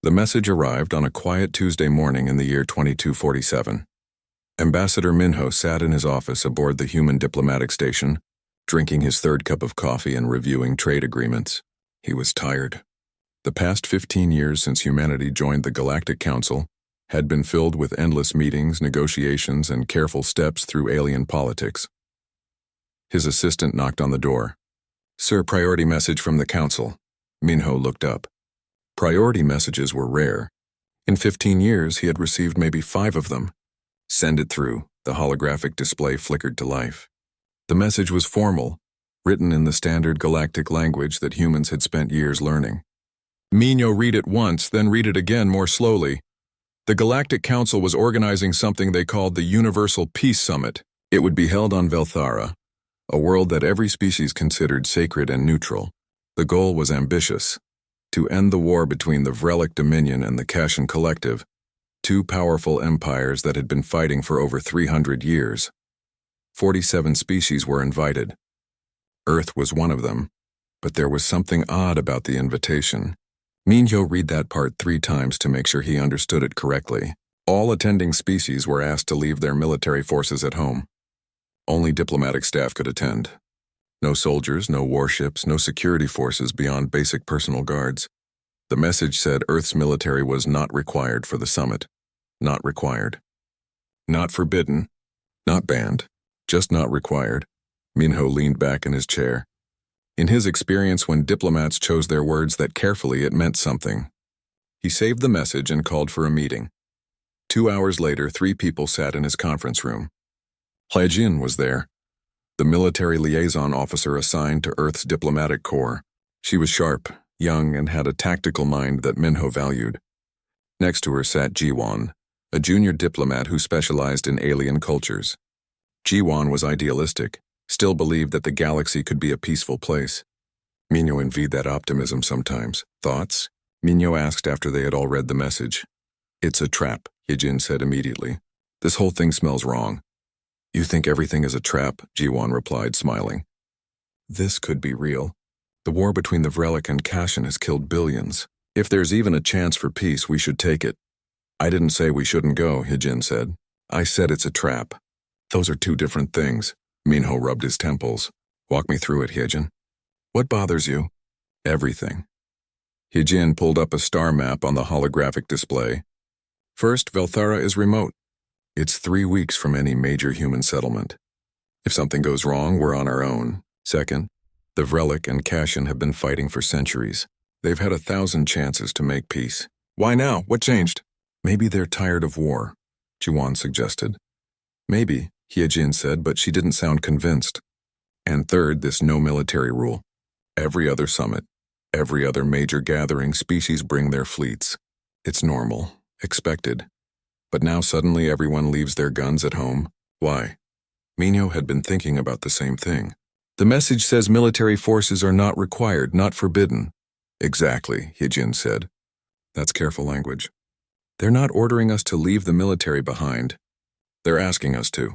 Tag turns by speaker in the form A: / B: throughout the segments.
A: The message arrived on a quiet Tuesday morning in the year 2247. Ambassador Minho sat in his office aboard the human diplomatic station, drinking his third cup of coffee and reviewing trade agreements. He was tired. The past 15 years since humanity joined the Galactic Council had been filled with endless meetings, negotiations, and careful steps through alien politics. His assistant knocked on the door. "Sir, priority message from the Council." Minho looked up. Priority messages were rare. In 15 years, he had received maybe 5 of them. "Send it through." The holographic display flickered to life. The message was formal, written in the standard galactic language that humans had spent years learning. Minho read it once, then read it again more slowly. The Galactic Council was organizing something they called the Universal Peace Summit. It would be held on Velthara, a world that every species considered sacred and neutral. The goal was ambitious: to end the war between the Vrelic Dominion and the Kashan Collective, 2 powerful empires that had been fighting for over 300 years. 47 species were invited. Earth was one of them, but there was something odd about the invitation. Minho read that part 3 times to make sure he understood it correctly. All attending species were asked to leave their military forces at home. Only diplomatic staff could attend. No soldiers, no warships, no security forces beyond basic personal guards. The message said Earth's military was not required for the summit. Not required. Not forbidden. Not banned. Just not required. Minho leaned back in his chair. In his experience, when diplomats chose their words that carefully, it meant something. He saved the message and called for a meeting. 2 hours later, 3 people sat in his conference room. Hye-jin was there, the military liaison officer assigned to Earth's diplomatic corps. She was sharp, young, and had a tactical mind that Minho valued. Next to her sat Ji-won, a junior diplomat who specialized in alien cultures. Ji-won was idealistic, still believed that the galaxy could be a peaceful place. Minho envied that optimism sometimes. "Thoughts?" Minho asked after they had all read the message. "It's a trap," Hye-jin said immediately. "This whole thing smells wrong." "You think everything is a trap?" Ji-won replied, smiling. "This could be real. The war between the Vrelic and Kashan has killed billions. If there's even a chance for peace, we should take it." "I didn't say we shouldn't go," Hye-jin said. "I said it's a trap." "Those are 2 different things." Minho rubbed his temples. "Walk me through it, Hye-jin." "What bothers you?" "Everything." Hye-jin pulled up a star map on the holographic display. "First, Velthara is remote. It's 3 weeks from any major human settlement. If something goes wrong, we're on our own. Second, the Vrelic and Kashan have been fighting for centuries. They've had 1,000 chances to make peace. Why now? What changed?" "Maybe they're tired of war," Ji-won suggested. "Maybe," Hye-jin said, but she didn't sound convinced. "And third, this no military rule. Every other summit, every other major gathering, species bring their fleets. It's normal, expected. But now suddenly everyone leaves their guns at home. Why?" Minho had been thinking about the same thing. "The message says military forces are not required, not forbidden." "Exactly," Hye-jin said. "That's careful language. They're not ordering us to leave the military behind. They're asking us to."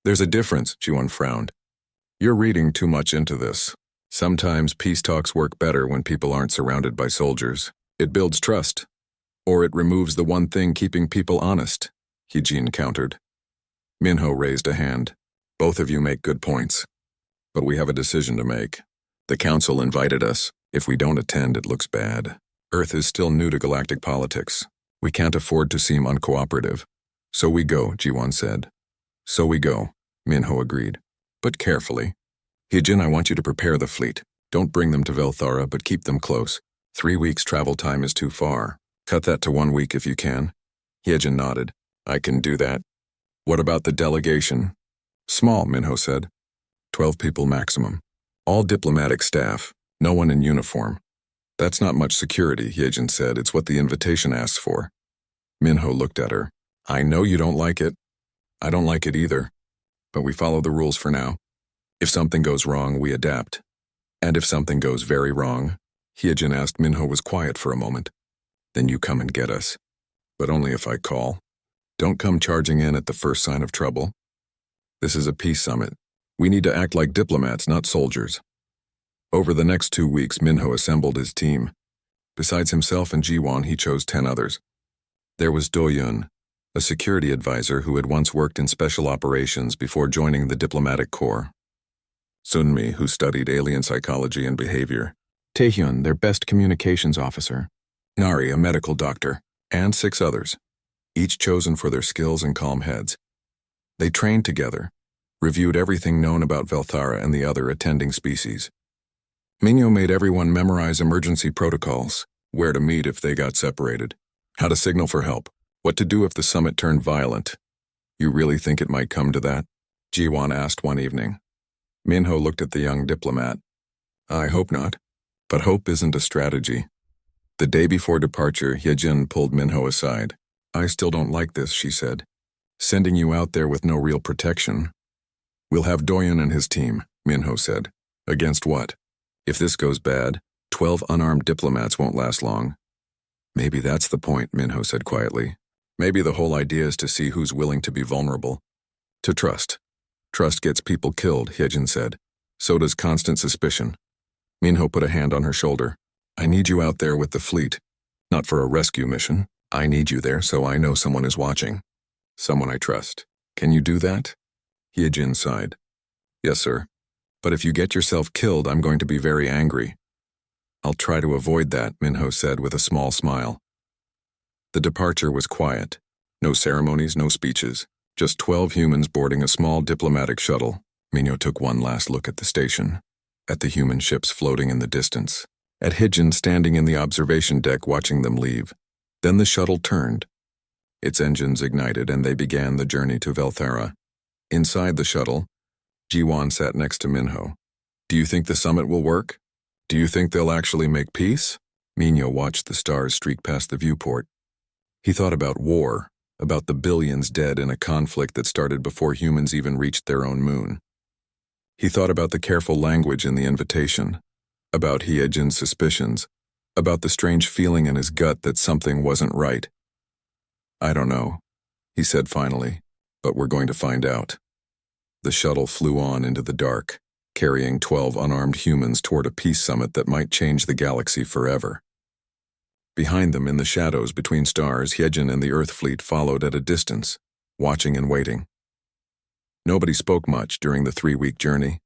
A: "There's a difference," Ji-won frowned. "You're reading too much into this. Sometimes peace talks work better when people aren't surrounded by soldiers. It builds trust. Or it removes the one thing keeping people honest," Hye-jin countered. Minho raised a hand. "Both of you make good points. But we have a decision to make. The Council invited us. If we don't attend, it looks bad. Earth is still new to galactic politics. We can't afford to seem uncooperative. So we go," Ji-won said. "So we go," Minho agreed. "But carefully. Hye-jin, I want you to prepare the fleet. Don't bring them to Velthara, but keep them close. 3 weeks travel time is too far. Cut that to 1 week if you can." Hye-jin nodded. "I can do that." "What about the delegation?" "Small," Minho said. 12 people maximum. All diplomatic staff, no one in uniform. "That's not much security," Hye-jin said. "It's what the invitation asks for." Minho looked at her. "I know you don't like it. I don't like it either. But we follow the rules for now. If something goes wrong, we adapt. And if something goes very wrong," Hye-jin asked. Minho was quiet for a moment. "Then you come and get us. But only if I call. Don't come charging in at the first sign of trouble. This is a peace summit. We need to act like diplomats, not soldiers." Over the next 2 weeks, Minho assembled his team. Besides himself and Jiwon, he chose 10 others. There was Do-yun, a security advisor who had once worked in special operations before joining the diplomatic corps. Sunmi, who studied alien psychology and behavior. Taehyun, their best communications officer. Nari, a medical doctor, and 6 others, each chosen for their skills and calm heads. They trained together, reviewed everything known about Velthara and the other attending species. Minho made everyone memorize emergency protocols, where to meet if they got separated, how to signal for help, what to do if the summit turned violent. You really think it might come to that? Jiwon asked one evening. Minho looked at the young diplomat. I hope not, but hope isn't a strategy. The day before departure, Hyejin pulled Minho aside. I still don't like this, she said. Sending you out there with no real protection. We'll have Do-yun and his team, Minho said. Against what? If this goes bad, 12 unarmed diplomats won't last long. Maybe that's the point, Minho said quietly. Maybe the whole idea is to see who's willing to be vulnerable. To trust. Trust gets people killed, Hyejin said. So does constant suspicion. Minho put a hand on her shoulder. I need you out there with the fleet. Not for a rescue mission. I need you there so I know someone is watching. Someone I trust. Can you do that? Hyejin sighed. Yes, sir. But if you get yourself killed, I'm going to be very angry. I'll try to avoid that, Minho said with a small smile. The departure was quiet. No ceremonies, no speeches. Just 12 humans boarding a small diplomatic shuttle. Minho took one last look at the station, at the human ships floating in the distance, at Hyejin standing in the observation deck watching them leave. Then the shuttle turned. Its engines ignited and they began the journey to Velthara. Inside the shuttle, Jiwon sat next to Minho. Do you think the summit will work? Do you think they'll actually make peace? Minho watched the stars streak past the viewport. He thought about war, about the billions dead in a conflict that started before humans even reached their own moon. He thought about the careful language in the invitation, about Hyejin's suspicions, about the strange feeling in his gut that something wasn't right. I don't know, he said finally, but we're going to find out. The shuttle flew on into the dark, carrying 12 unarmed humans toward a peace summit that might change the galaxy forever. Behind them, in the shadows between stars, Hyejin and the Earth fleet followed at a distance, watching and waiting. Nobody spoke much during the 3-week journey.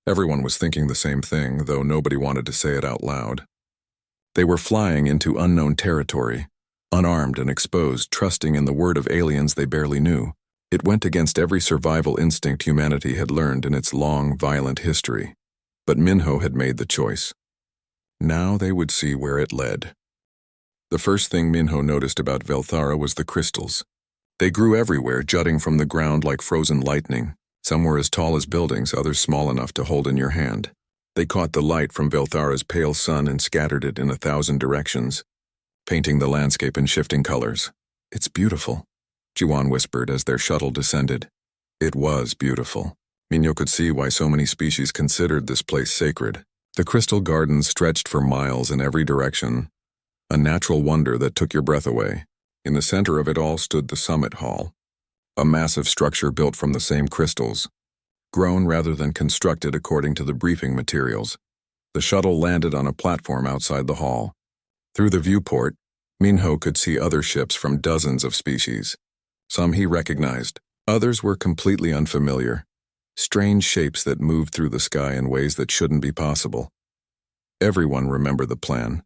A: Everyone was thinking the same thing, though nobody wanted to say it out loud. They were flying into unknown territory, unarmed and exposed, trusting in the word of aliens they barely knew. It went against every survival instinct humanity had learned in its long, violent history. But Minho had made the choice. Now they would see where it led. The first thing Minho noticed about Velthara was the crystals. They grew everywhere, jutting from the ground like frozen lightning. Some were as tall as buildings, others small enough to hold in your hand. They caught the light from Velthara's pale sun and scattered it in 1,000 directions, painting the landscape in shifting colors. It's beautiful, Jiwon whispered as their shuttle descended. It was beautiful. Minho could see why so many species considered this place sacred. The crystal gardens stretched for miles in every direction, a natural wonder that took your breath away. In the center of it all stood the summit hall, a massive structure built from the same crystals, grown rather than constructed according to the briefing materials. The shuttle landed on a platform outside the hall. Through the viewport, Minho could see other ships from dozens of species. Some he recognized, others were completely unfamiliar, strange shapes that moved through the sky in ways that shouldn't be possible. Everyone remembered the plan,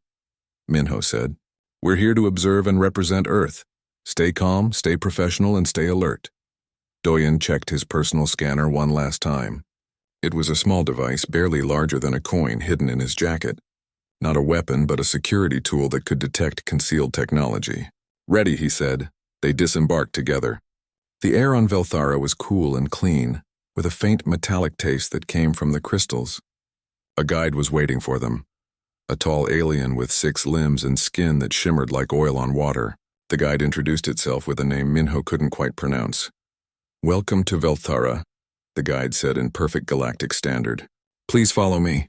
A: Minho said. We're here to observe and represent Earth. Stay calm, stay professional, and stay alert. Do-yun checked his personal scanner one last time. It was a small device, barely larger than a coin, hidden in his jacket. Not a weapon, but a security tool that could detect concealed technology. Ready, he said. They disembarked together. The air on Velthara was cool and clean, with a faint metallic taste that came from the crystals. A guide was waiting for them. A tall alien with 6 limbs and skin that shimmered like oil on water. The guide introduced itself with a name Minho couldn't quite pronounce. Welcome to Velthara, the guide said in perfect galactic standard. Please follow me.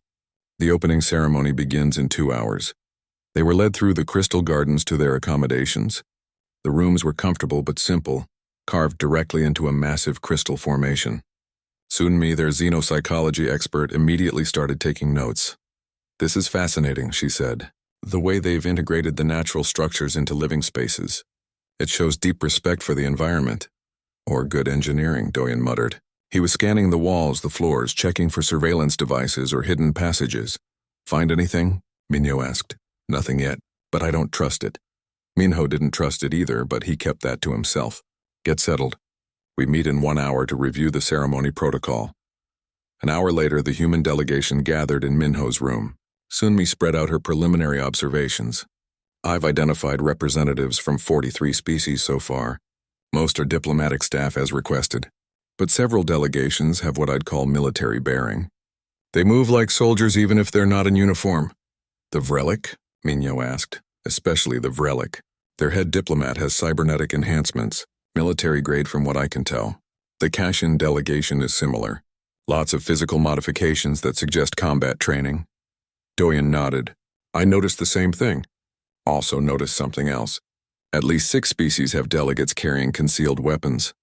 A: The opening ceremony begins in 2 hours. They were led through the crystal gardens to their accommodations. The rooms were comfortable but simple, carved directly into a massive crystal formation. Sunmi, their xenopsychology expert, immediately started taking notes. This is fascinating, she said. The way they've integrated the natural structures into living spaces. It shows deep respect for the environment. Or good engineering, Doyen muttered. He was scanning the walls, the floors, checking for surveillance devices or hidden passages. Find anything? Minho asked. Nothing yet, but I don't trust it. Minho didn't trust it either, but he kept that to himself. Get settled. We meet in 1 hour to review the ceremony protocol. An hour later, the human delegation gathered in Minho's room. Sunmi spread out her preliminary observations. I've identified representatives from 43 species so far. Most are diplomatic staff as requested, but several delegations have what I'd call military bearing. They move like soldiers even if they're not in uniform. The Vrelic? Minho asked. Especially the Vrelic. Their head diplomat has cybernetic enhancements, military grade from what I can tell. The Kashin delegation is similar. Lots of physical modifications that suggest combat training. Doyen nodded. I noticed the same thing. Also noticed something else. At least 6 species have delegates carrying concealed weapons.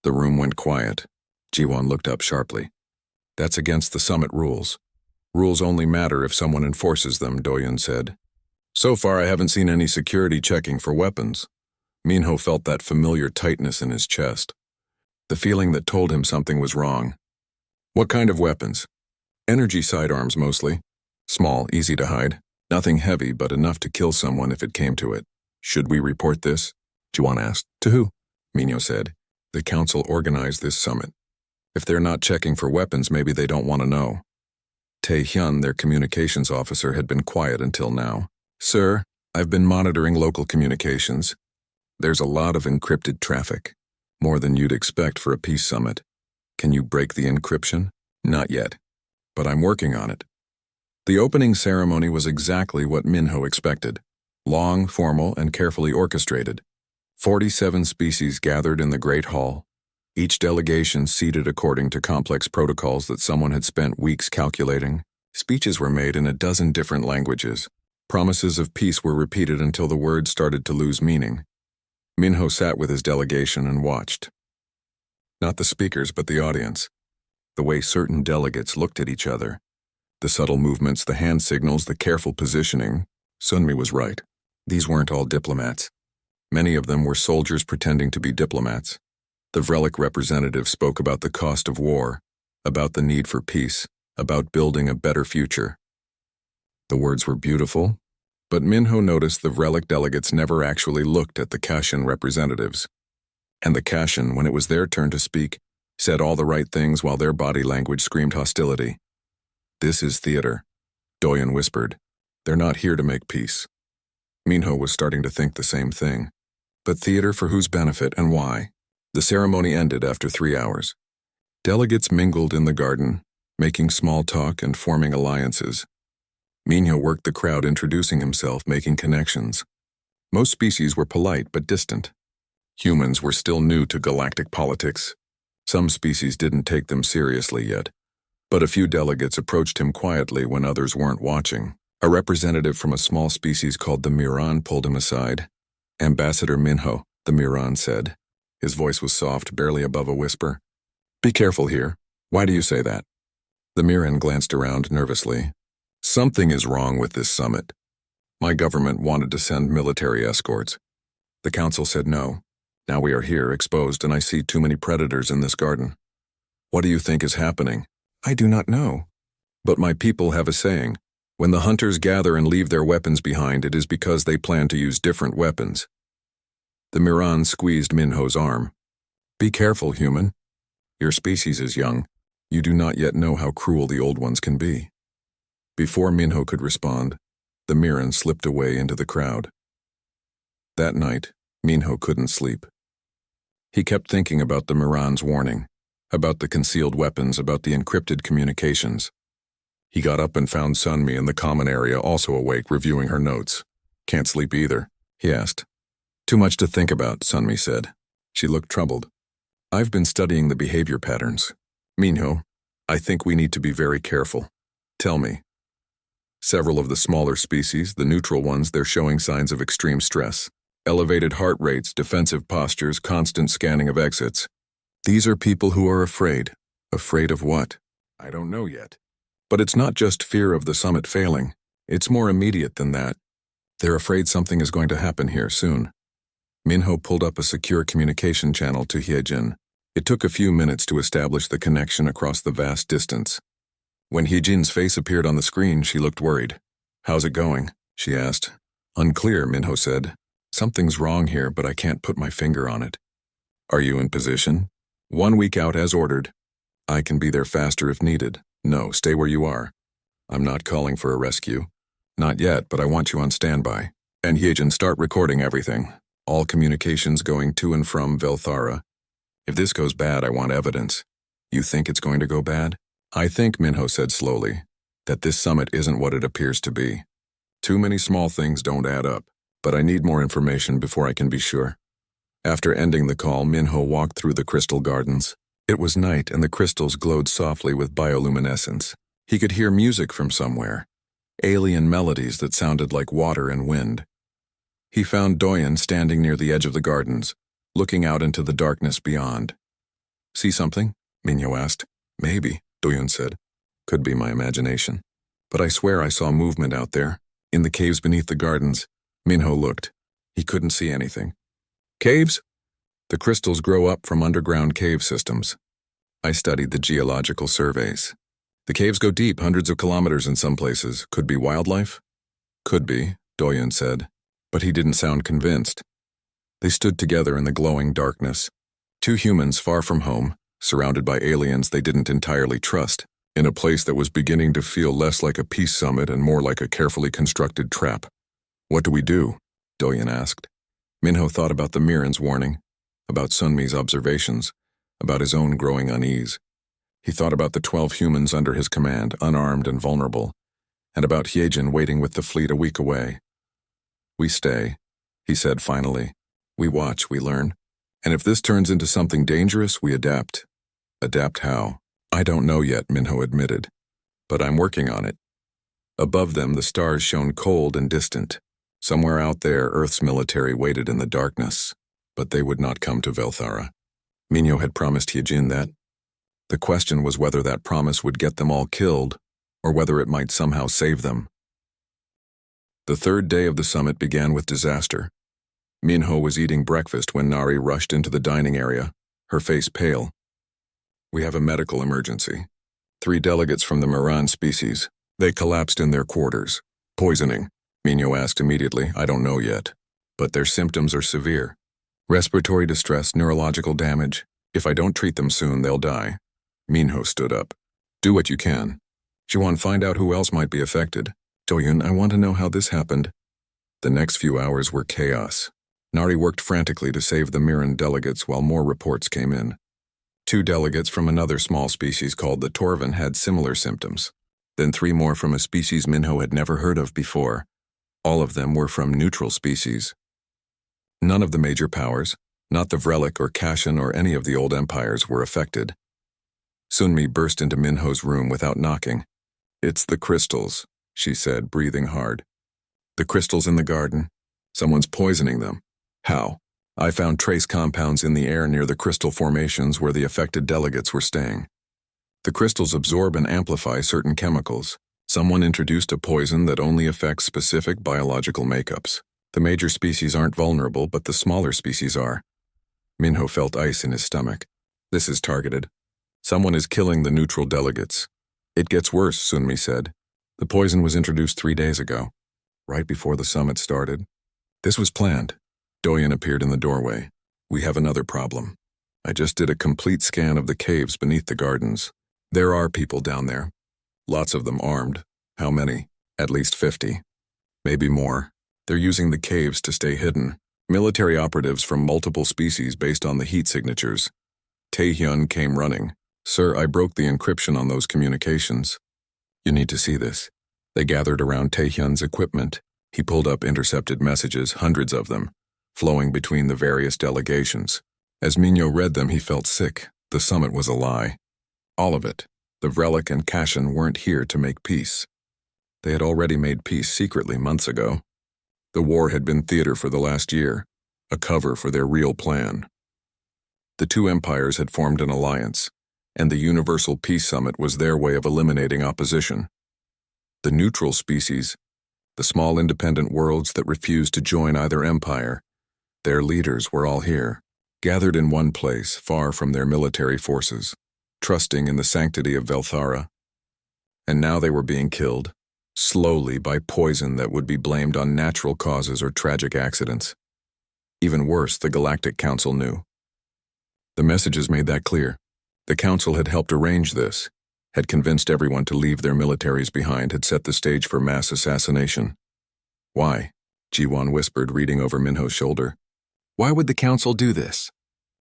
A: The room went quiet. Jiwon looked up sharply. That's against the summit rules. Rules only matter if someone enforces them, Doyen said. So far I haven't seen any security checking for weapons. Minho felt that familiar tightness in his chest. The feeling that told him something was wrong. What kind of weapons? Energy sidearms mostly. Small, easy to hide. Nothing heavy, but enough to kill someone if it came to it. Should we report this? Jiwon asked. To who? Minho said. The council organized this summit. If they're not checking for weapons, maybe they don't want to know. Tae-hyun, their communications officer, had been quiet until now. Sir, I've been monitoring local communications. There's a lot of encrypted traffic. More than you'd expect for a peace summit. Can you break the encryption? Not yet. But I'm working on it. The opening ceremony was exactly what Minho expected. Long, formal, and carefully orchestrated. 47 species gathered in the Great Hall. Each delegation seated according to complex protocols that someone had spent weeks calculating. Speeches were made in a dozen different languages. Promises of peace were repeated until the words started to lose meaning. Minho sat with his delegation and watched. Not the speakers, but the audience. The way certain delegates looked at each other. The subtle movements, the hand signals, the careful positioning. Sunmi was right. These weren't all diplomats. Many of them were soldiers pretending to be diplomats. The Vrelic representative spoke about the cost of war, about the need for peace, about building a better future. The words were beautiful, but Minho noticed the Vrelic delegates never actually looked at the Kashin representatives. And the Kashin, when it was their turn to speak, said all the right things while their body language screamed hostility. This is theater, Doyen whispered. They're not here to make peace. Minho was starting to think the same thing. But theater for whose benefit and why? The ceremony ended after 3 hours. Delegates mingled in the garden, making small talk and forming alliances. Minho worked the crowd, introducing himself, making connections. Most species were polite but distant. Humans were still new to galactic politics. Some species didn't take them seriously yet, but a few delegates approached him quietly when others weren't watching. A representative from a small species called the Miran pulled him aside. Ambassador Minho, the Miran said. His voice was soft, barely above a whisper. Be careful here. Why do you say that? The Miran glanced around nervously. Something is wrong with this summit. My government wanted to send military escorts. The council said no. Now we are here, exposed, and I see too many predators in this garden. What do you think is happening? I do not know. But my people have a saying. When the hunters gather and leave their weapons behind, it is because they plan to use different weapons. The Miran squeezed Minho's arm. Be careful, human. Your species is young. You do not yet know how cruel the old ones can be. Before Minho could respond, the Miran slipped away into the crowd. That night, Minho couldn't sleep. He kept thinking about the Miran's warning, about the concealed weapons, about the encrypted communications. He got up and found Sunmi in the common area, also awake, reviewing her notes. Can't sleep either, he asked. Too much to think about, Sunmi said. She looked troubled. I've been studying the behavior patterns. Minho, I think we need to be very careful. Tell me. Several of the smaller species, the neutral ones, they're showing signs of extreme stress. Elevated heart rates, defensive postures, constant scanning of exits. These are people who are afraid. Afraid of what? I don't know yet. But it's not just fear of the summit failing. It's more immediate than that. They're afraid something is going to happen here soon. Minho pulled up a secure communication channel to Hyejin. It took a few minutes to establish the connection across the vast distance. When Hyejin's face appeared on the screen, she looked worried. "How's it going?" she asked. "Unclear," Minho said. "Something's wrong here, but I can't put my finger on it." "Are you in position?" "1 week out as ordered." "I can be there faster if needed." "No, stay where you are." "I'm not calling for a rescue." "Not yet, but I want you on standby." "And Hyejin, start recording everything. All communications going to and from Velthara. If this goes bad, I want evidence." "You think it's going to go bad?" "I think," Minho said slowly, "that this summit isn't what it appears to be. Too many small things don't add up, but I need more information before I can be sure." After ending the call, Minho walked through the crystal gardens. It was night and the crystals glowed softly with bioluminescence. He could hear music from somewhere, alien melodies that sounded like water and wind. He found Doyen standing near the edge of the gardens, looking out into the darkness beyond. "See something?" Minho asked. "Maybe," Doyen said. "Could be my imagination. But I swear I saw movement out there, in the caves beneath the gardens." Minho looked. He couldn't see anything. "Caves?" "The crystals grow up from underground cave systems. I studied the geological surveys. The caves go deep, hundreds of kilometers in some places. Could be wildlife?" "Could be," Doyen said, but he didn't sound convinced. They stood together in the glowing darkness. Two humans far from home, surrounded by aliens they didn't entirely trust, in a place that was beginning to feel less like a peace summit and more like a carefully constructed trap. "What do we do?" Doyen asked. Minho thought about the Mirren's warning, about Sunmi's observations, about his own growing unease. He thought about the 12 humans under his command, unarmed and vulnerable, and about Hyejin waiting with the fleet a week away. "We stay," he said finally. "We watch, we learn. And if this turns into something dangerous, we adapt." "Adapt how?" "I don't know yet," Minho admitted. "But I'm working on it." Above them, the stars shone cold and distant. Somewhere out there, Earth's military waited in the darkness, but they would not come to Velthara. Minho had promised Hyejin that. The question was whether that promise would get them all killed, or whether it might somehow save them. The third day of the summit began with disaster. Minho was eating breakfast when Nari rushed into the dining area, her face pale. "We have a medical emergency. 3 delegates from the Moran species. They collapsed in their quarters. Poisoning?" Minho asked immediately. "I don't know yet, but their symptoms are severe. Respiratory distress, neurological damage. If I don't treat them soon, they'll die." Minho stood up. "Do what you can. Jiwan, find out who else might be affected. Doyen, I want to know how this happened." The next few hours were chaos. Nari worked frantically to save the Mirren delegates while more reports came in. 2 delegates from another small species called the Torvin had similar symptoms. Then 3 more from a species Minho had never heard of before. All of them were from neutral species. None of the major powers, not the Vrelic or Kashin or any of the old empires, were affected. Sunmi burst into Minho's room without knocking. "It's the crystals," she said, breathing hard. "The crystals in the garden. Someone's poisoning them." "How?" "I found trace compounds in the air near the crystal formations where the affected delegates were staying. The crystals absorb and amplify certain chemicals. Someone introduced a poison that only affects specific biological makeups. The major species aren't vulnerable, but the smaller species are." Minho felt ice in his stomach. "This is targeted. Someone is killing the neutral delegates." "It gets worse," Sunmi said. "The poison was introduced 3 days ago, right before the summit started. This was planned." Doyen appeared in the doorway. "We have another problem. I just did a complete scan of the caves beneath the gardens. There are people down there. Lots of them armed. How many? At least 50. Maybe more. They're using the caves to stay hidden. Military operatives from multiple species based on the heat signatures." Taehyun came running. "Sir, I broke the encryption on those communications." "You need to see this." They gathered around Taehyun's equipment. He pulled up intercepted messages, hundreds of them, flowing between the various delegations. As Minho read them, he felt sick. The summit was a lie. All of it. The Vrelic and Kashin weren't here to make peace. They had already made peace secretly months ago. The war had been theater for the last year, a cover for their real plan. The 2 empires had formed an alliance, and the Universal Peace Summit was their way of eliminating opposition. The neutral species, the small independent worlds that refused to join either empire. Their leaders were all here, gathered in one place, far from their military forces, trusting in the sanctity of Velthara. And now they were being killed, slowly by poison that would be blamed on natural causes or tragic accidents. Even worse, the Galactic Council knew. The messages made that clear. The Council had helped arrange this, had convinced everyone to leave their militaries behind, had set the stage for mass assassination. Why? Ji-won whispered, reading over Minho's shoulder. Why would the Council do this?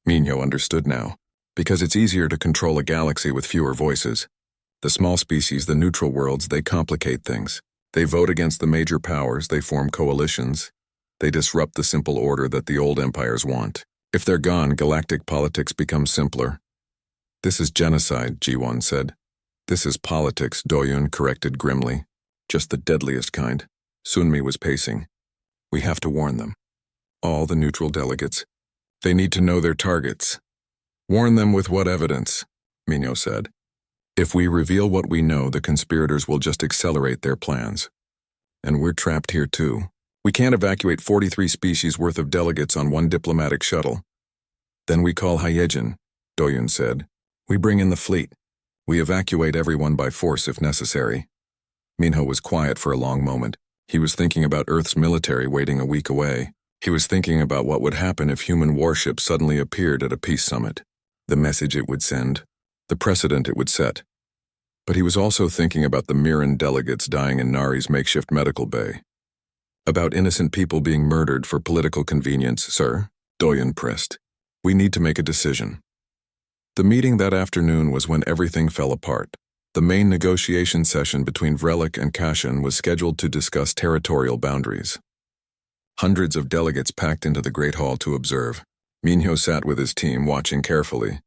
A: Minho understood now. Because it's easier to control a galaxy with fewer voices. The small species, the neutral worlds, they complicate things. They vote against the major powers, they form coalitions. They disrupt the simple order that the old empires want. If they're gone, galactic politics becomes simpler. This is genocide, Ji-won said. This is politics, Do-yoon corrected grimly. Just the deadliest kind. Sunmi was pacing. We have to warn them. All the neutral delegates. They need to know their targets. Warn them with what evidence? Minho said. If we reveal what we know, the conspirators will just accelerate their plans. And we're trapped here too. We can't evacuate 43 species worth of delegates on one diplomatic shuttle. Then we call Hyejin, Do-yoon said. We bring in the fleet. We evacuate everyone by force if necessary. Minho was quiet for a long moment. He was thinking about Earth's military waiting a week away. He was thinking about what would happen if human warships suddenly appeared at a peace summit. The message it would send, the precedent it would set. But he was also thinking about the Mirren delegates dying in Nari's makeshift medical bay. About innocent people being murdered for political convenience, sir, Do-yoon pressed. We need to make a decision. The meeting that afternoon was when everything fell apart. The main negotiation session between Vrellik and Kashin was scheduled to discuss territorial boundaries. Hundreds of delegates packed into the Great Hall to observe. Minho sat with his team, watching carefully.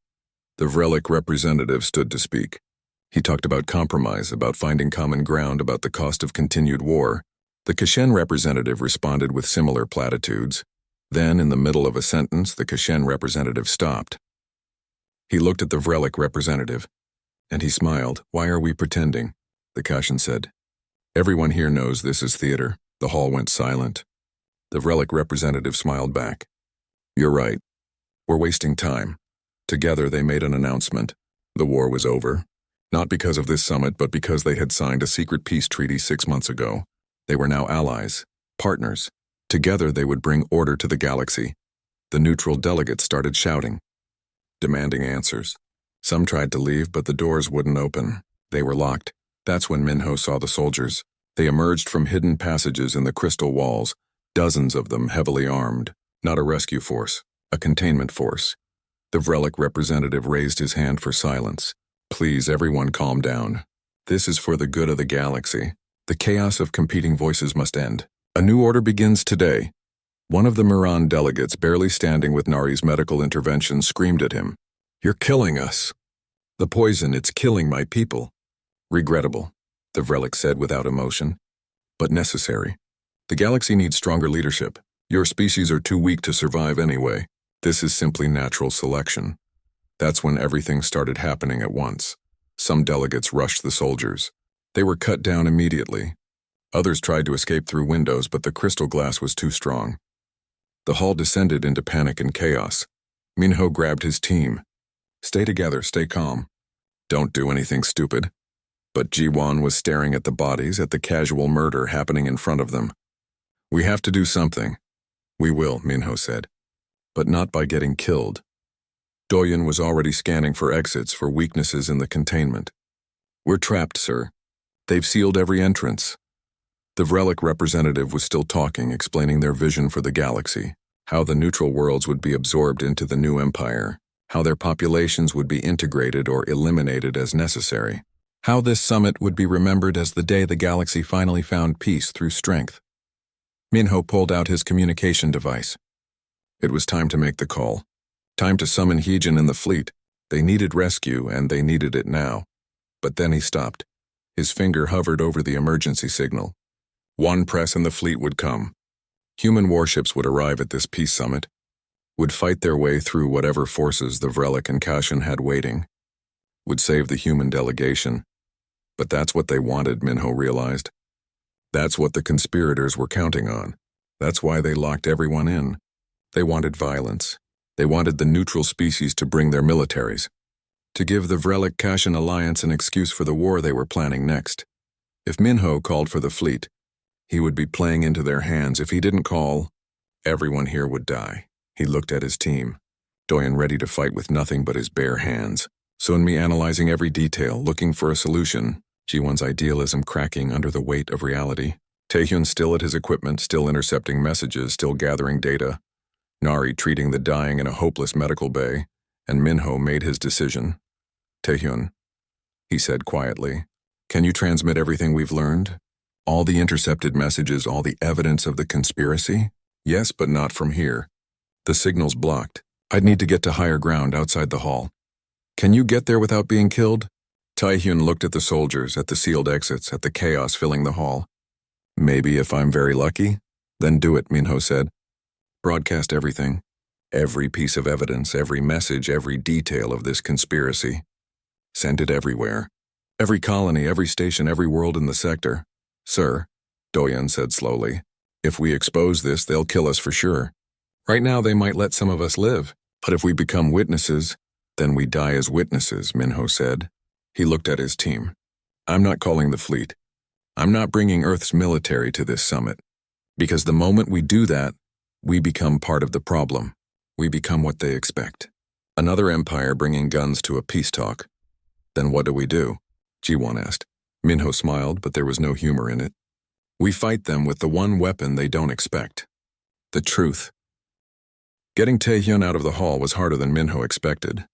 A: The Vrellik representative stood to speak. He talked about compromise, about finding common ground, about the cost of continued war. The Kashin representative responded with similar platitudes. Then, in the middle of a sentence, the Kashin representative stopped. He looked at the Vrellik representative, and he smiled. Why are we pretending? The Kashin said. Everyone here knows this is theater. The hall went silent. The Vrellik representative smiled back. You're right. We're wasting time. Together they made an announcement. The war was over. Not because of this summit, but because they had signed a secret peace treaty 6 months ago. They were now allies, partners. Together they would bring order to the galaxy. The neutral delegates started shouting, demanding answers. Some tried to leave, but the doors wouldn't open. They were locked. That's when Minho saw the soldiers. They emerged from hidden passages in the crystal walls, dozens of them heavily armed. Not a rescue force, a containment force. The Vrellik representative raised his hand for silence. Please, everyone calm down. This is for the good of the galaxy. The chaos of competing voices must end. A new order begins today. One of the Mirren delegates, barely standing with Nari's medical intervention, screamed at him. You're killing us. The poison, it's killing my people. Regrettable, the Vrellik said without emotion, but necessary. The galaxy needs stronger leadership. Your species are too weak to survive anyway. This is simply natural selection. That's when everything started happening at once. Some delegates rushed the soldiers. They were cut down immediately. Others tried to escape through windows, but the crystal glass was too strong. The hall descended into panic and chaos. Minho grabbed his team. Stay together, stay calm. Don't do anything stupid. But Ji-won was staring at the bodies, at the casual murder happening in front of them. We have to do something. We will, Minho said. But not by getting killed. Do-yoon was already scanning for exits, for weaknesses in the containment. We're trapped, sir. They've sealed every entrance. The Vrellik representative was still talking, explaining their vision for the galaxy, how the neutral worlds would be absorbed into the new empire, how their populations would be integrated or eliminated as necessary, how this summit would be remembered as the day the galaxy finally found peace through strength. Minho pulled out his communication device. It was time to make the call. Time to summon Hyejin and the fleet. They needed rescue, and they needed it now. But then he stopped. His finger hovered over the emergency signal. One press and the fleet would come. Human warships would arrive at this peace summit, would fight their way through whatever forces the Vrellik and Kashin had waiting, would save the human delegation. But that's what they wanted, Minho realized. That's what the conspirators were counting on. That's why they locked everyone in. They wanted violence. They wanted the neutral species to bring their militaries, to give the Vrelic-Kashan alliance an excuse for the war they were planning next. If Minho called for the fleet, he would be playing into their hands. If he didn't call, everyone here would die. He looked at his team, Doyen ready to fight with nothing but his bare hands. Sunmi analyzing every detail, looking for a solution. Ji-won's idealism cracking under the weight of reality. Taehyun still at his equipment, still intercepting messages, still gathering data. Nari treating the dying in a hopeless medical bay, and Minho made his decision. Taehyun, he said quietly, can you transmit everything we've learned? All the intercepted messages, all the evidence of the conspiracy? Yes, but not from here. The signal's blocked. I'd need to get to higher ground outside the hall. Can you get there without being killed? Taehyun looked at the soldiers, at the sealed exits, at the chaos filling the hall. Maybe if I'm very lucky? Then do it, Minho said. Broadcast everything. Every piece of evidence, every message, every detail of this conspiracy. Send it everywhere. Every colony, every station, every world in the sector. Sir, Doyen said slowly, if we expose this, they'll kill us for sure. Right now they might let some of us live, but if we become witnesses, then we die as witnesses, Minho said. He looked at his team. I'm not calling the fleet. I'm not bringing Earth's military to this summit. Because the moment we do that, we become part of the problem. We become what they expect. Another empire bringing guns to a peace talk. Then what do? Ji-won asked. Minho smiled, but there was no humor in it. We fight them with the one weapon they don't expect. The truth. Getting Taehyun out of the hall was harder than Minho expected.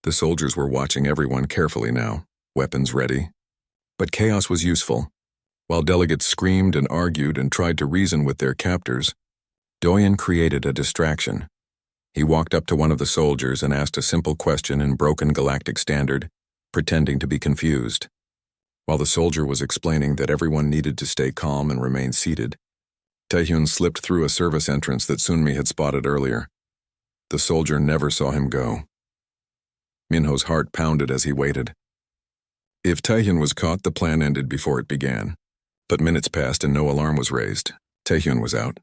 A: The soldiers were watching everyone carefully now, weapons ready. But chaos was useful. While delegates screamed and argued and tried to reason with their captors, Doyen created a distraction. He walked up to one of the soldiers and asked a simple question in broken galactic standard, pretending to be confused. While the soldier was explaining that everyone needed to stay calm and remain seated, Taehyun slipped through a service entrance that Sunmi had spotted earlier. The soldier never saw him go. Minho's heart pounded as he waited. If Taehyun was caught, the plan ended before it began. But minutes passed and no alarm was raised. Taehyun was out.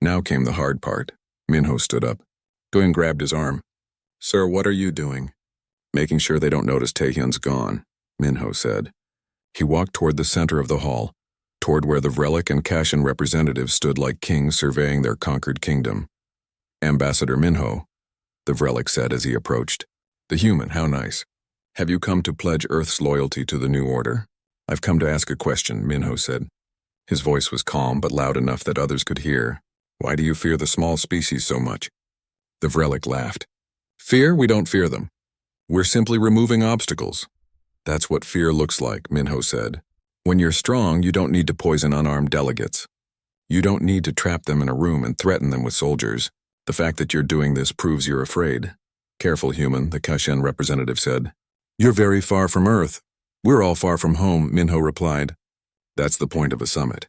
A: Now came the hard part. Minho stood up. Doyen grabbed his arm. Sir, what are you doing? Making sure they don't notice Taehyun's gone, Minho said. He walked toward the center of the hall, toward where the Vrelic and Kashan representatives stood like kings surveying their conquered kingdom. Ambassador Minho, the Vrelic said as he approached. The human, how nice. Have you come to pledge Earth's loyalty to the new order? I've come to ask a question, Minho said. His voice was calm but loud enough that others could hear. Why do you fear the small species so much? The Vrelic laughed. Fear? We don't fear them. We're simply removing obstacles. That's what fear looks like, Minho said. When you're strong, you don't need to poison unarmed delegates. You don't need to trap them in a room and threaten them with soldiers. The fact that you're doing this proves you're afraid. Careful, human, the Kashan representative said. You're very far from Earth. We're all far from home, Minho replied. That's the point of a summit.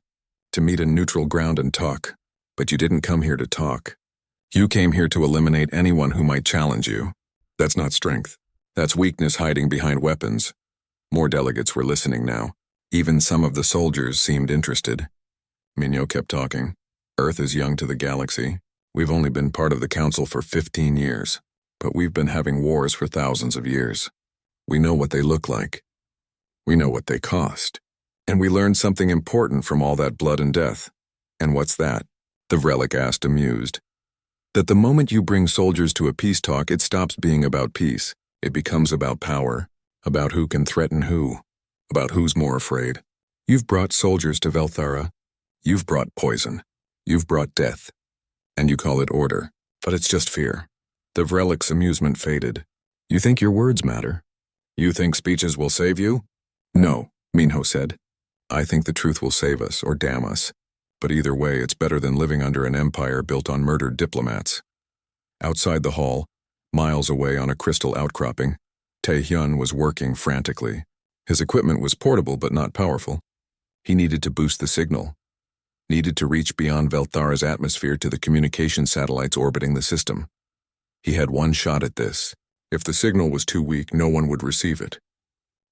A: To meet in neutral ground and talk. But you didn't come here to talk. You came here to eliminate anyone who might challenge you. That's not strength. That's weakness hiding behind weapons. More delegates were listening now. Even some of the soldiers seemed interested. Minho kept talking. Earth is young to the galaxy. We've only been part of the Council for 15 years. But we've been having wars for thousands of years. We know what they look like. We know what they cost. And we learned something important from all that blood and death. And what's that? The Vrelic asked, amused. That the moment you bring soldiers to a peace talk, it stops being about peace. It becomes about power. About who can threaten who. About who's more afraid. You've brought soldiers to Velthara. You've brought poison. You've brought death. And you call it order. But it's just fear. The Vrelic's amusement faded. You think your words matter? You think speeches will save you? No, Minho said. I think the truth will save us or damn us. But either way, it's better than living under an empire built on murdered diplomats. Outside the hall, miles away on a crystal outcropping, Taehyun was working frantically. His equipment was portable but not powerful. He needed to boost the signal. Needed to reach beyond Velthara's atmosphere to the communication satellites orbiting the system. He had one shot at this. If the signal was too weak, no one would receive it.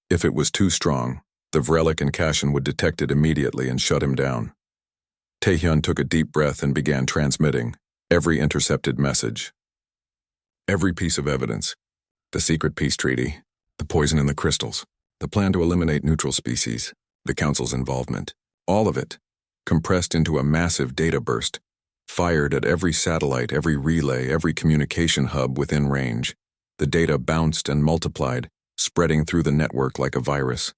A: If it was too strong, The Vrelic and Kashin would detect it immediately and shut him down. Taehyun took a deep breath and began transmitting every intercepted message. Every piece of evidence. The secret peace treaty, the poison in the crystals, the plan to eliminate neutral species, the Council's involvement. All of it, compressed into a massive data burst, fired at every satellite, every relay, every communication hub within range. The data bounced and multiplied, spreading through the network like a virus.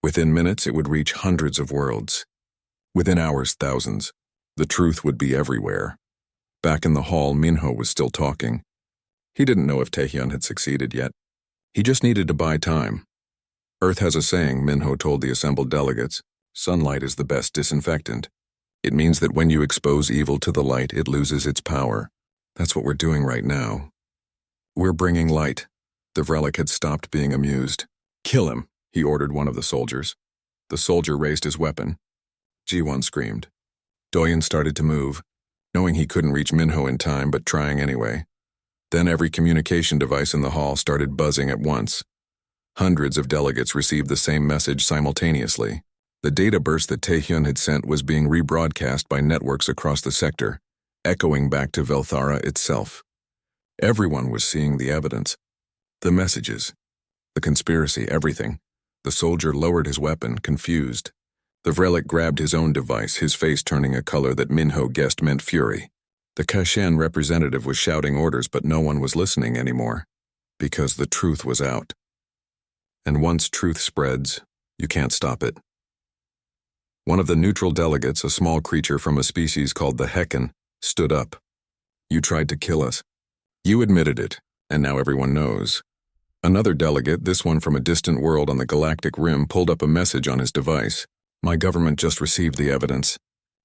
A: Within minutes, it would reach hundreds of worlds. Within hours, thousands. The truth would be everywhere. Back in the hall, Minho was still talking. He didn't know if Taehyun had succeeded yet. He just needed to buy time. Earth has a saying, Minho told the assembled delegates. Sunlight is the best disinfectant. It means that when you expose evil to the light, it loses its power. That's what we're doing right now. We're bringing light. The Vrelic had stopped being amused. Kill him, he ordered one of the soldiers. The soldier raised his weapon. Ji-won screamed. Doyen started to move, knowing he couldn't reach Minho in time, but trying anyway. Then every communication device in the hall started buzzing at once. Hundreds of delegates received the same message simultaneously. The data burst that Taehyun had sent was being rebroadcast by networks across the sector, echoing back to Velthara itself. Everyone was seeing the evidence. The messages. The conspiracy, everything. The soldier lowered his weapon, confused. The Vrelic grabbed his own device, his face turning a color that Minho guessed meant fury. The Kashin representative was shouting orders, but no one was listening anymore, because the truth was out. And once truth spreads, you can't stop it. One of the neutral delegates, a small creature from a species called the Hecken, stood up. You tried to kill us. You admitted it, and now everyone knows. Another delegate, this one from a distant world on the galactic rim, pulled up a message on his device. My government just received the evidence.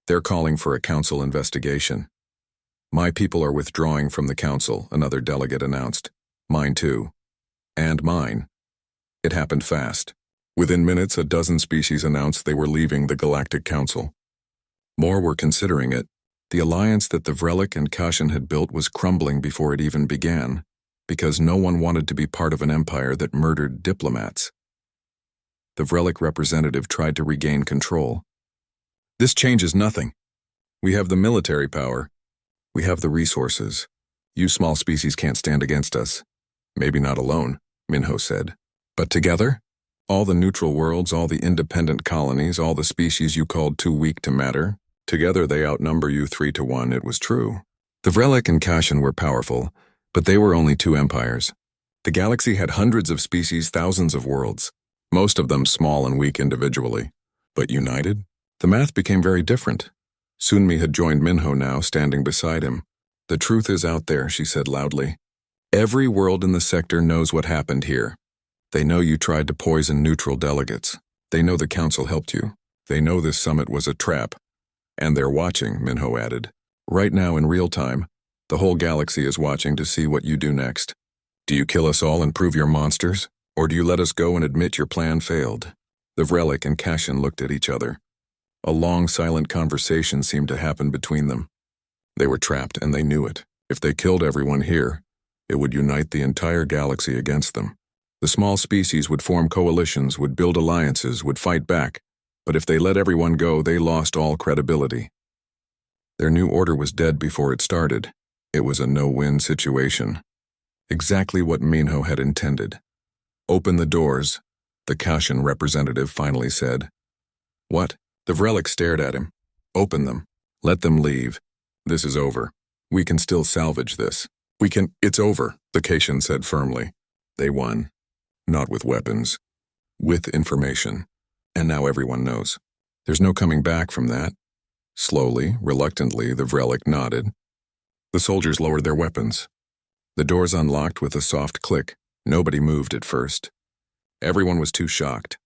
A: They're calling for a council investigation. My people are withdrawing from the council, another delegate announced. Mine too. And mine. It happened fast. Within minutes, a dozen species announced they were leaving the Galactic Council. More were considering it. The alliance that the Vrelic and Kashin had built was crumbling before it even began, because no one wanted to be part of an empire that murdered diplomats. The Vrelic representative tried to regain control. This changes nothing. We have the military power. We have the resources. You small species can't stand against us. Maybe not alone, Minho said. But together? All the neutral worlds, all the independent colonies, all the species you called too weak to matter, together they outnumber you 3-1, it was true. The Vrelic and Kashin were powerful, but they were only two empires. The galaxy had hundreds of species, thousands of worlds, most of them small and weak individually. But united? The math became very different. Sunmi had joined Minho now, standing beside him. The truth is out there, she said loudly. Every world in the sector knows what happened here. They know you tried to poison neutral delegates. They know the council helped you. They know this summit was a trap. And they're watching, Minho added. Right now in real time, the whole galaxy is watching to see what you do next. Do you kill us all and prove you're monsters? Or do you let us go and admit your plan failed? The Vrelic and Kashin looked at each other. A long, silent conversation seemed to happen between them. They were trapped, and they knew it. If they killed everyone here, it would unite the entire galaxy against them. The small species would form coalitions, would build alliances, would fight back. But if they let everyone go, they lost all credibility. Their new order was dead before it started. It was a no-win situation. Exactly what Minho had intended. Open the doors, the Kashin representative finally said. What? The Vrelic stared at him. Open them. Let them leave. This is over. We can still salvage this. It's over, the Kashin said firmly. They won. Not with weapons. With information. And now everyone knows. There's no coming back from that. Slowly, reluctantly, the Vrelic nodded. The soldiers lowered their weapons. The doors unlocked with a soft click. Nobody moved at first. Everyone was too shocked.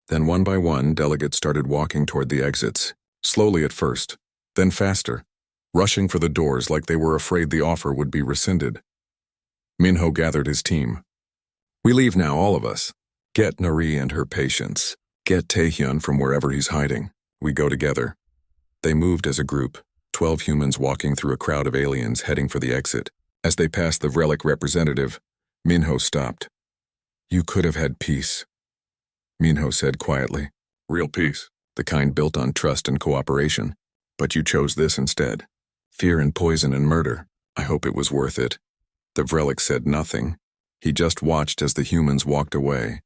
A: Then one by one, delegates started walking toward the exits. Slowly at first, then faster, rushing for the doors like they were afraid the offer would be rescinded. Minho gathered his team. We leave now, all of us. Get Nari and her patients. Get Taehyun from wherever he's hiding. We go together. They moved as a group, 12 humans walking through a crowd of aliens heading for the exit. As they passed the Vrelic representative, Minho stopped. You could have had peace. Minho said quietly. Real peace, the kind built on trust and cooperation. But you chose this instead. Fear and poison and murder. I hope it was worth it. The Vrelic said nothing. He just watched as the humans walked away.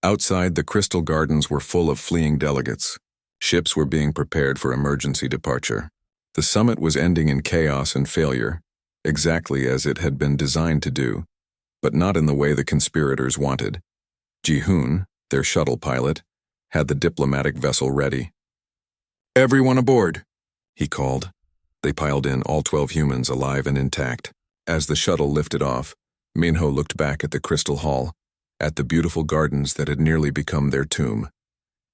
A: Outside, the crystal gardens were full of fleeing delegates. Ships were being prepared for emergency departure. The summit was ending in chaos and failure, exactly as it had been designed to do, but not in the way the conspirators wanted. Ji-hoon, their shuttle pilot, had the diplomatic vessel ready. Everyone aboard, he called. They piled in, all 12 humans alive and intact. As the shuttle lifted off, Minho looked back at the crystal hall, at the beautiful gardens that had nearly become their tomb.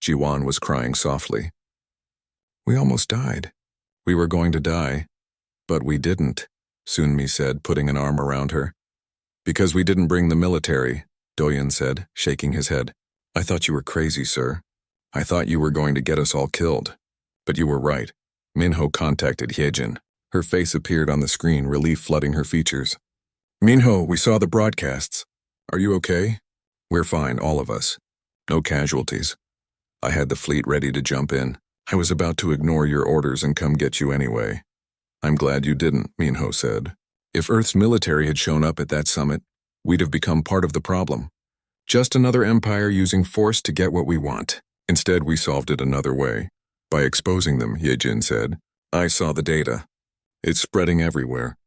A: Ji-won was crying softly. We almost died. We were going to die. But we didn't, Sunmi said, putting an arm around her. Because we didn't bring the military, Doyen said, shaking his head. I thought you were crazy, sir. I thought you were going to get us all killed. But you were right. Minho contacted Hyejin. Her face appeared on the screen, relief flooding her features. Minho, we saw the broadcasts. Are you okay? We're fine, all of us. No casualties. I had the fleet ready to jump in. I was about to ignore your orders and come get you anyway. I'm glad you didn't, Minho said. If Earth's military had shown up at that summit, we'd have become part of the problem. Just another empire using force to get what we want. Instead, we solved it another way. By exposing them, Hyejin said. I saw the data. It's spreading everywhere.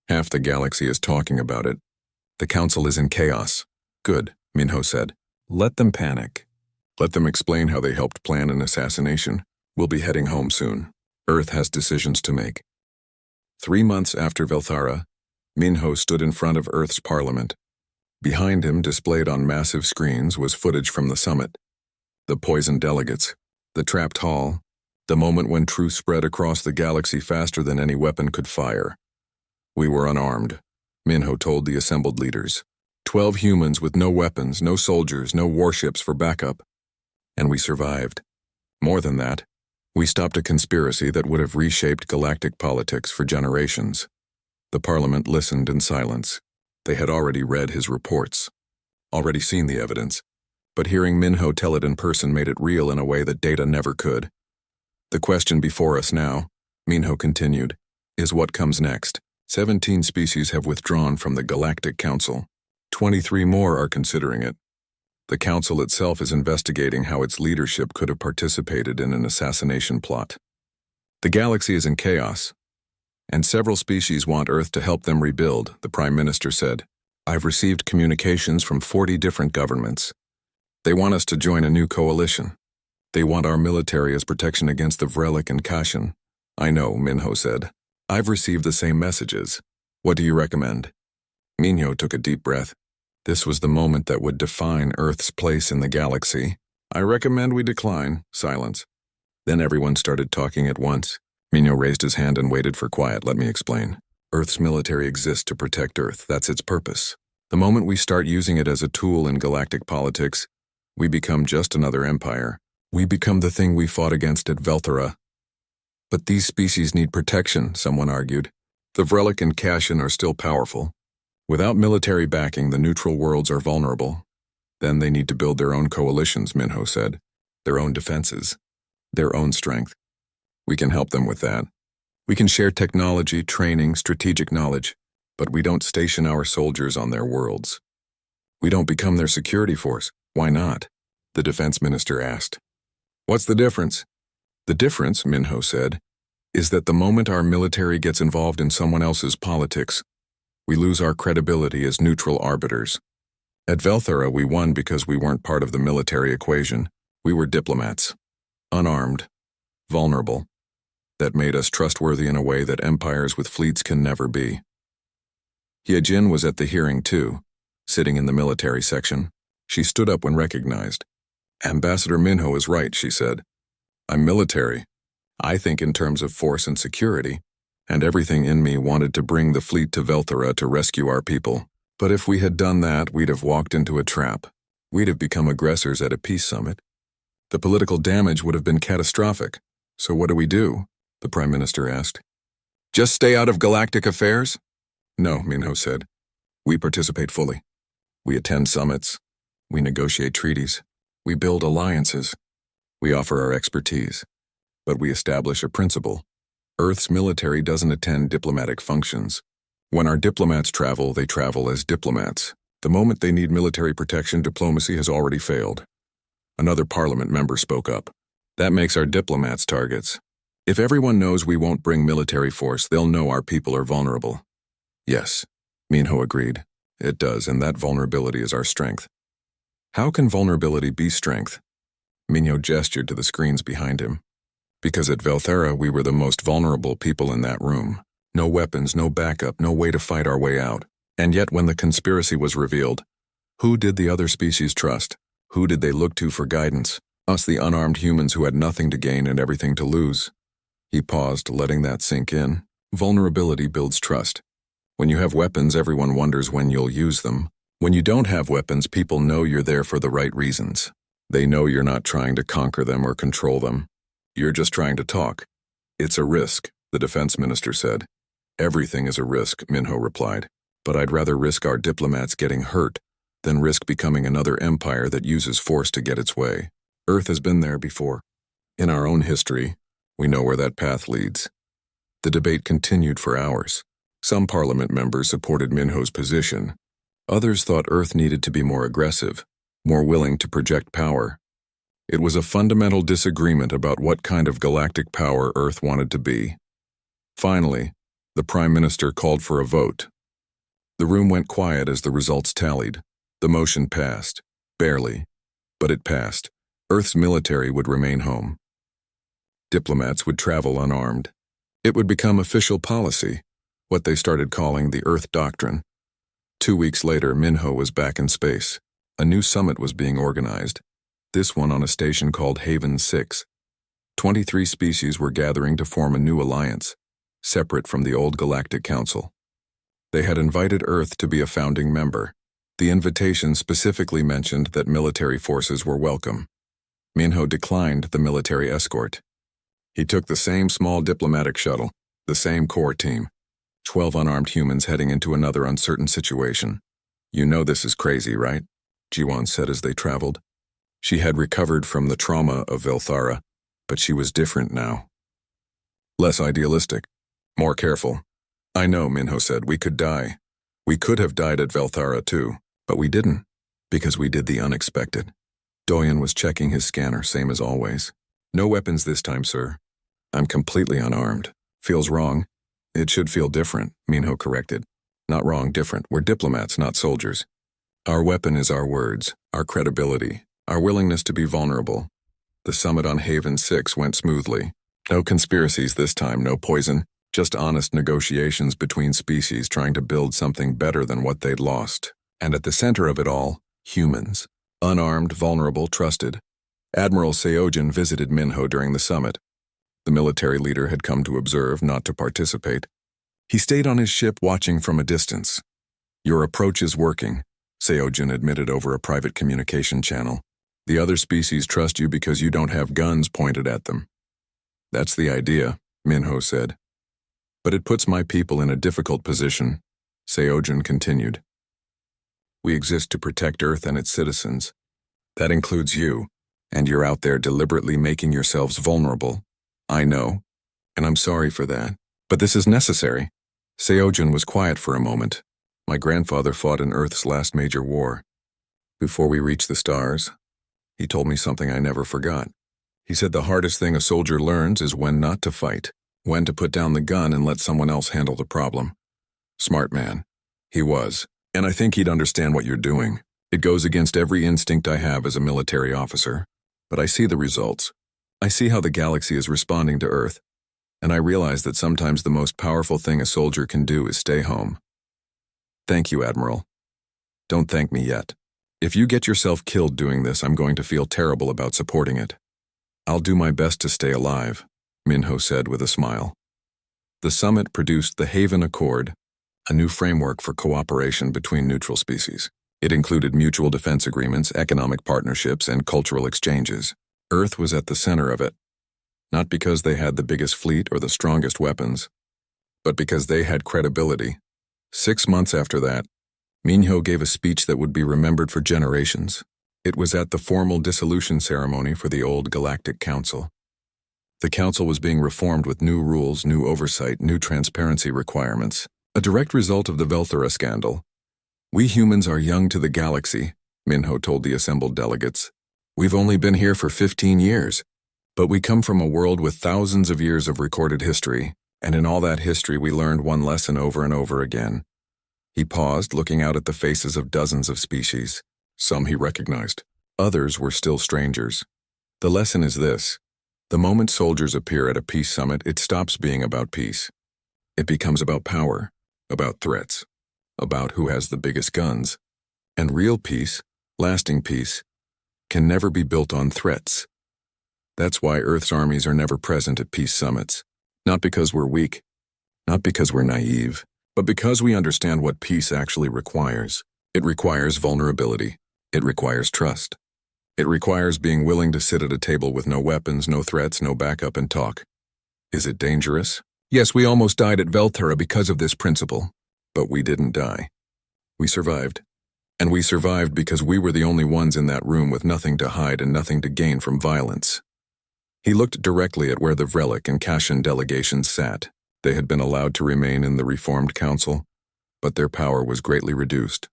A: Half the galaxy is talking about it. The council is in chaos. Good, Minho said. Let them panic. Let them explain how they helped plan an assassination. We'll be heading home soon. Earth has decisions to make. 3 months after Velthara, Minho stood in front of Earth's parliament. Behind him, displayed on massive screens, was footage from the summit. The poisoned delegates, the trapped hall, the moment when truth spread across the galaxy faster than any weapon could fire. We were unarmed, Minho told the assembled leaders. 12 humans with no weapons, no soldiers, no warships for backup. And we survived. More than that, we stopped a conspiracy that would have reshaped galactic politics for generations. The Parliament listened in silence. They had already read his reports, already seen the evidence, but hearing Minho tell it in person made it real in a way that data never could. The question before us now, Minho continued, is what comes next. 17 species have withdrawn from the Galactic Council. 23 more are considering it. The Council itself is investigating how its leadership could have participated in an assassination plot. The galaxy is in chaos, and several species want Earth to help them rebuild, the Prime Minister said. I've received communications from 40 different governments. They want us to join a new coalition. They want our military as protection against the Vrelic and Kashin. I know, Minho said. I've received the same messages. What do you recommend? Minho took a deep breath. This was the moment that would define Earth's place in the galaxy. I recommend we decline. Silence. Then everyone started talking at once. Minho raised his hand and waited for quiet. Let me explain. Earth's military exists to protect Earth. That's its purpose. The moment we start using it as a tool in galactic politics, we become just another empire. We become the thing we fought against at Velthara. But these species need protection, someone argued. The Vrelic and Kashin are still powerful. Without military backing, the neutral worlds are vulnerable. Then they need to build their own coalitions, Minho said. Their own defenses. Their own strength. We can help them with that. We can share technology, training, strategic knowledge, but we don't station our soldiers on their worlds. We don't become their security force. Why not? The defense minister asked. What's the difference? The difference, Minho said, is that the moment our military gets involved in someone else's politics, we lose our credibility as neutral arbiters. At Velthara, we won because we weren't part of the military equation. We were diplomats. Unarmed. Vulnerable. That made us trustworthy in a way that empires with fleets can never be. Hyejin was at the hearing too, sitting in the military section. She stood up when recognized. Ambassador Minho is right, she said. I'm military. I think in terms of force and security, and everything in me wanted to bring the fleet to Velthara to rescue our people. But if we had done that, we'd have walked into a trap. We'd have become aggressors at a peace summit. The political damage would have been catastrophic. So what do? The Prime Minister asked. Just stay out of galactic affairs? No, Minho said. We participate fully. We attend summits. We negotiate treaties. We build alliances. We offer our expertise. But we establish a principle. Earth's military doesn't attend diplomatic functions. When our diplomats travel, they travel as diplomats. The moment they need military protection, diplomacy has already failed. Another parliament member spoke up. That makes our diplomats targets. If everyone knows we won't bring military force, they'll know our people are vulnerable. Yes, Minho agreed. It does, and that vulnerability is our strength. How can vulnerability be strength? Minho gestured to the screens behind him. Because at Velthera we were the most vulnerable people in that room. No weapons, no backup, no way to fight our way out. And yet when the conspiracy was revealed, who did the other species trust? Who did they look to for guidance? Us, the unarmed humans who had nothing to gain and everything to lose. He paused, letting that sink in. Vulnerability builds trust. When you have weapons, everyone wonders when you'll use them. When you don't have weapons, people know you're there for the right reasons. They know you're not trying to conquer them or control them. You're just trying to talk. It's a risk, the defense minister said. Everything is a risk, Minho replied. But I'd rather risk our diplomats getting hurt than risk becoming another empire that uses force to get its way. Earth has been there before. In our own history, we know where that path leads. The debate continued for hours. Some parliament members supported Minho's position. Others thought Earth needed to be more aggressive, more willing to project power. It was a fundamental disagreement about what kind of galactic power Earth wanted to be. Finally, the Prime Minister called for a vote. The room went quiet as the results tallied. The motion passed. Barely. But it passed. Earth's military would remain home. Diplomats would travel unarmed. It would become official policy, what they started calling the Earth Doctrine. 2 weeks later, Minho was back in space. A new summit was being organized. This one on a station called Haven 6. 23 species were gathering to form a new alliance, separate from the old Galactic Council. They had invited Earth to be a founding member. The invitation specifically mentioned that military forces were welcome. Minho declined the military escort. He took the same small diplomatic shuttle, the same core team, 12 unarmed humans heading into another uncertain situation. You know this is crazy, right? Jiwon said as they traveled. She had recovered from the trauma of Velthara, but she was different now. Less idealistic, more careful. I know, Minho said, we could die. We could have died at Velthara too, but we didn't, because we did the unexpected. Doyen was checking his scanner, same as always. No weapons this time, sir. I'm completely unarmed. Feels wrong. It should feel different, Minho corrected. Not wrong, different. We're diplomats, not soldiers. Our weapon is our words, our credibility, our willingness to be vulnerable. The summit on Haven 6 went smoothly. No conspiracies this time, no poison, just honest negotiations between species trying to build something better than what they'd lost. And at the center of it all, humans. Unarmed, vulnerable, trusted. Admiral Seojin visited Minho during the summit. The military leader had come to observe, not to participate. He stayed on his ship watching from a distance. Your approach is working, Seojin admitted over a private communication channel. The other species trust you because you don't have guns pointed at them. That's the idea, Minho said. But it puts my people in a difficult position, Seojin continued. We exist to protect Earth and its citizens. That includes you, and you're out there deliberately making yourselves vulnerable. I know, and I'm sorry for that, but this is necessary. Seojin was quiet for a moment. My grandfather fought in Earth's last major war. Before we reached the stars, he told me something I never forgot. He said the hardest thing a soldier learns is when not to fight, when to put down the gun and let someone else handle the problem. Smart man. He was, and I think he'd understand what you're doing. It goes against every instinct I have as a military officer, but I see the results. I see how the galaxy is responding to Earth, and I realize that sometimes the most powerful thing a soldier can do is stay home. Thank you, Admiral. Don't thank me yet. If you get yourself killed doing this, I'm going to feel terrible about supporting it. I'll do my best to stay alive, Minho said with a smile. The summit produced the Haven Accord, a new framework for cooperation between neutral species. It included mutual defense agreements, economic partnerships, and cultural exchanges. Earth was at the center of it, not because they had the biggest fleet or the strongest weapons, but because they had credibility. 6 months after that, Minho gave a speech that would be remembered for generations. It was at the formal dissolution ceremony for the old Galactic Council. The council was being reformed with new rules, new oversight, new transparency requirements, a direct result of the Velthera scandal. "We humans are young to the galaxy," Minho told the assembled delegates. "We've only been here for 15 years, but we come from a world with thousands of years of recorded history, and in all that history we learned one lesson over and over again." He paused, looking out at the faces of dozens of species. Some he recognized. Others were still strangers. The lesson is this: the moment soldiers appear at a peace summit, it stops being about peace. It becomes about power, about threats, about who has the biggest guns. And real peace, lasting peace, can never be built on threats. That's why Earth's armies are never present at peace summits. Not because we're weak, not because we're naive, but because we understand what peace actually requires. It requires vulnerability. It requires trust. It requires being willing to sit at a table with no weapons, no threats, no backup, and talk. Is it dangerous? Yes, we almost died at Velthera because of this principle. But we didn't die. We survived. And we survived because we were the only ones in that room with nothing to hide and nothing to gain from violence. He looked directly at where the Vrelic and Kashan delegations sat. They had been allowed to remain in the reformed council, but their power was greatly reduced.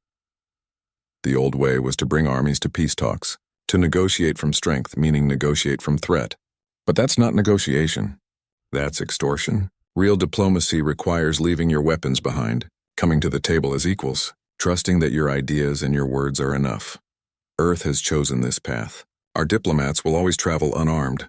A: The old way was to bring armies to peace talks, to negotiate from strength, meaning negotiate from threat. But that's not negotiation. That's extortion. Real diplomacy requires leaving your weapons behind, coming to the table as equals, trusting that your ideas and your words are enough. Earth has chosen this path. Our diplomats will always travel unarmed,